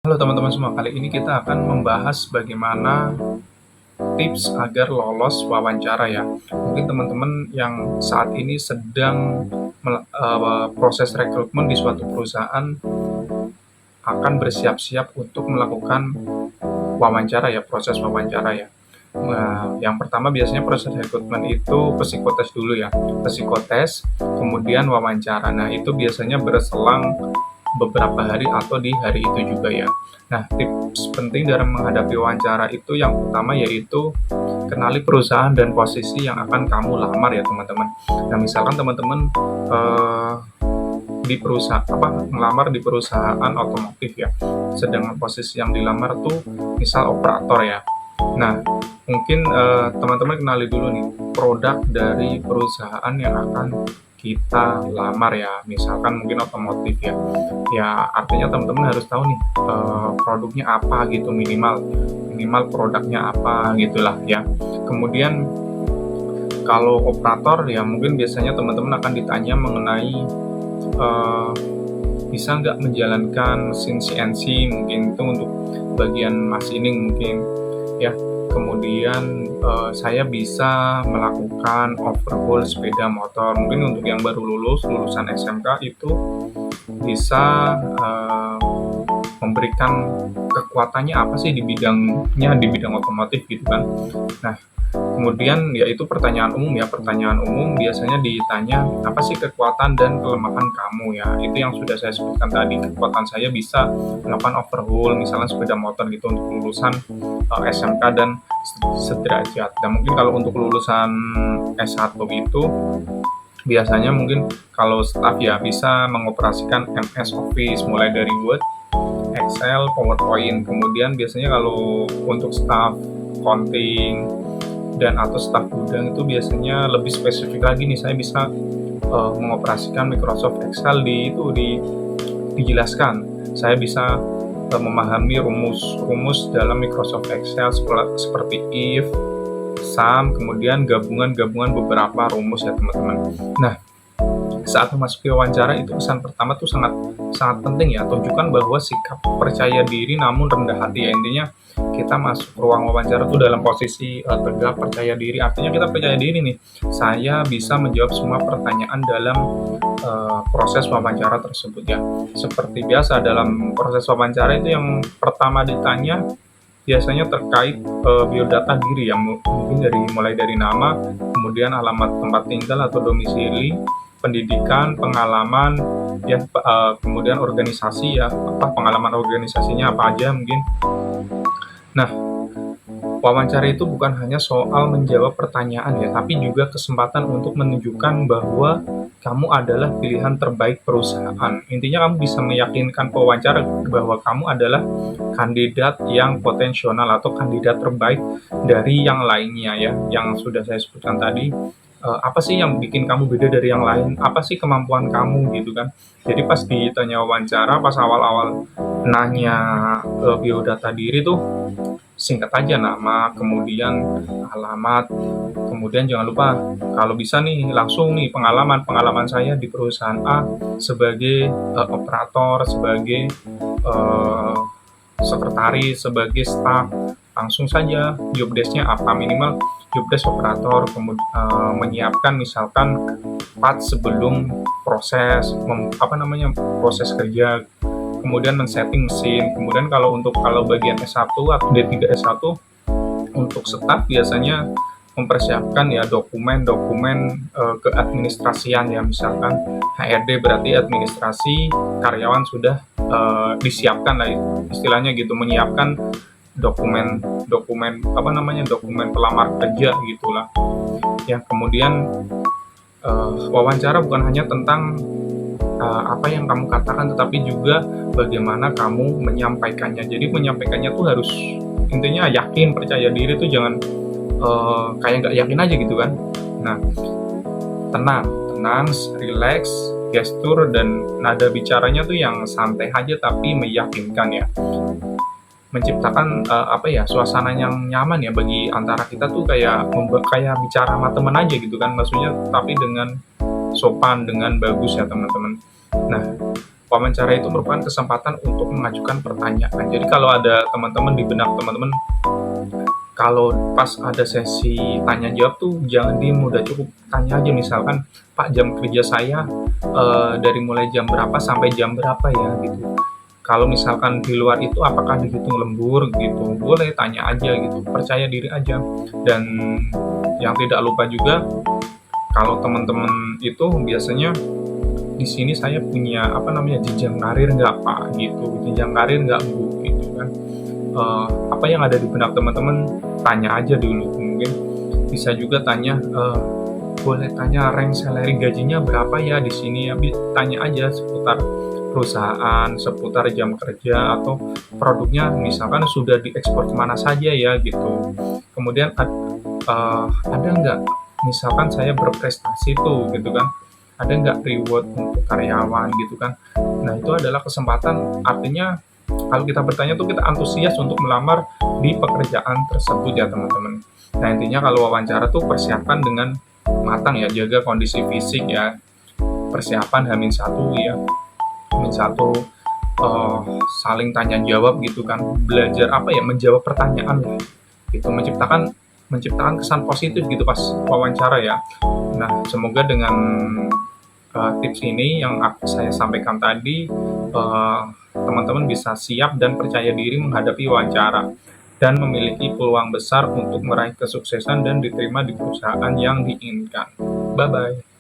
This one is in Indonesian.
Halo teman-teman semua, kali ini kita akan membahas bagaimana tips agar lolos wawancara ya. Mungkin teman-teman yang saat ini sedang proses rekrutmen di suatu perusahaan akan bersiap-siap untuk melakukan wawancara ya, proses wawancara ya. Nah, yang pertama biasanya proses rekrutmen itu psikotes dulu ya, psikotes, kemudian wawancara. Nah, itu biasanya berselang beberapa hari atau di hari itu juga ya. Nah, tips penting dalam menghadapi wawancara itu yang pertama yaitu kenali perusahaan dan posisi yang akan kamu lamar ya teman-teman. Nah, misalkan teman-teman di perusahaan melamar di perusahaan otomotif ya. Sedangkan posisi yang dilamar tuh misal operator ya. Nah, mungkin teman-teman kenali dulu nih produk dari perusahaan yang akan kita lamar ya. Misalkan mungkin otomotif ya. Ya, artinya teman-teman harus tahu nih produknya apa gitu minimal minimal produknya apa gitulah ya. Kemudian kalau operator ya mungkin biasanya teman-teman akan ditanya mengenai eh, bisa nggak menjalankan mesin CNC mungkin itu untuk bagian machining mungkin ya. Kemudian saya bisa melakukan overhaul sepeda motor mungkin untuk yang baru lulusan SMK itu bisa memberikan kekuatannya apa sih di bidang otomotif gitu kan. Nah, kemudian ya itu pertanyaan umum ya, pertanyaan umum biasanya ditanya apa sih kekuatan dan kelemahan kamu ya. Itu yang sudah saya sebutkan tadi, kekuatan saya bisa melakukan overhaul misalnya sepeda motor gitu untuk lulusan SMK dan sederajat. Dan mungkin kalau untuk lulusan S1 itu biasanya mungkin kalau staff ya bisa mengoperasikan MS Office mulai dari Word, Excel, PowerPoint. Kemudian biasanya kalau untuk staff accounting dan atau staff gudang itu biasanya lebih spesifik lagi nih, saya bisa mengoperasikan Microsoft Excel dijelaskan. Saya bisa memahami rumus-rumus dalam Microsoft Excel seperti if, sum, kemudian gabungan-gabungan beberapa rumus ya teman-teman. Nah, saat memasuki wawancara itu pesan pertama tuh sangat sangat penting ya, tunjukkan bahwa sikap percaya diri namun rendah hati ya. Intinya kita masuk ruang wawancara tuh dalam posisi tegap percaya diri, artinya kita percaya diri nih, saya bisa menjawab semua pertanyaan dalam proses wawancara tersebut ya. Seperti biasa dalam proses wawancara itu yang pertama ditanya biasanya terkait biodata diri ya, mungkin mulai dari nama, kemudian alamat tempat tinggal atau domisili, pendidikan, pengalaman, ya kemudian organisasi ya, pengalaman organisasinya apa aja mungkin. Nah, wawancara itu bukan hanya soal menjawab pertanyaan ya, tapi juga kesempatan untuk menunjukkan bahwa kamu adalah pilihan terbaik perusahaan. Intinya kamu bisa meyakinkan pewawancara bahwa kamu adalah kandidat yang potensial atau kandidat terbaik dari yang lainnya ya, yang sudah saya sebutkan tadi. Apa sih yang bikin kamu beda dari yang lain? Apa sih kemampuan kamu gitu kan? Jadi pas ditanya wawancara, pas awal-awal nanya biodata diri tuh singkat aja nama, kemudian alamat, kemudian jangan lupa kalau bisa nih langsung nih pengalaman saya di perusahaan A sebagai operator, sebagai eh, sekretaris, sebagai staff, langsung saja job desk-nya apa, minimal job desk operator, kemudian menyiapkan misalkan part sebelum proses kerja, kemudian men-setting mesin. Kemudian kalau bagian S1 atau D3 S1 untuk staff biasanya mempersiapkan ya dokumen-dokumen keadministrasian ya, misalkan HRD berarti administrasi karyawan sudah disiapkan lah istilahnya gitu, menyiapkan dokumen pelamar kerja gitulah ya. Kemudian wawancara bukan hanya tentang apa yang kamu katakan, tetapi juga bagaimana kamu menyampaikannya. Jadi menyampaikannya tuh harus intinya yakin, percaya diri tuh jangan kayak nggak yakin aja gitu kan. Nah, tenang, relax, gestur dan nada bicaranya tuh yang santai aja tapi meyakinkan ya. Menciptakan suasana yang nyaman ya bagi antara kita tuh kayak bicara sama teman aja gitu kan, maksudnya tapi dengan sopan, dengan bagus ya teman-teman. Nah, wawancara itu merupakan kesempatan untuk mengajukan pertanyaan. Jadi kalau ada teman-teman di benak teman-teman, kalau pas ada sesi tanya jawab tuh jangan diem, udah cukup tanya aja, misalkan, "Pak, jam kerja saya dari mulai jam berapa sampai jam berapa ya?" Gitu. Kalau misalkan di luar itu apakah dihitung lembur gitu, boleh tanya aja gitu, percaya diri aja. Dan yang tidak lupa juga, kalau teman-teman itu biasanya, "Di sini saya punya apa namanya, jenjang karir nggak Pak?" Gitu, "Jenjang karir nggak Bu?" Gitu kan. Apa yang ada di benak teman-teman, tanya aja dulu. Mungkin bisa juga tanya, boleh tanya rank salary gajinya berapa ya di sini ya? Tanya aja seputar perusahaan, seputar jam kerja, atau produknya misalkan sudah diekspor kemana saja ya gitu. Kemudian ada nggak, misalkan saya berprestasi tuh gitu kan, ada nggak reward untuk karyawan gitu kan. Nah itu adalah kesempatan, artinya kalau kita bertanya tuh kita antusias untuk melamar di pekerjaan tersebut ya teman-teman. Nah intinya kalau wawancara tuh persiapan dengan matang ya, jaga kondisi fisik ya, persiapan H-1 ya, H-1 saling tanya jawab gitu kan, belajar apa ya, menjawab pertanyaan lah, gitu, menciptakan menciptakan kesan positif gitu pas wawancara ya. Nah semoga dengan tips ini yang saya sampaikan tadi, teman-teman bisa siap dan percaya diri menghadapi wawancara dan memiliki peluang besar untuk meraih kesuksesan dan diterima di perusahaan yang diinginkan. Bye bye.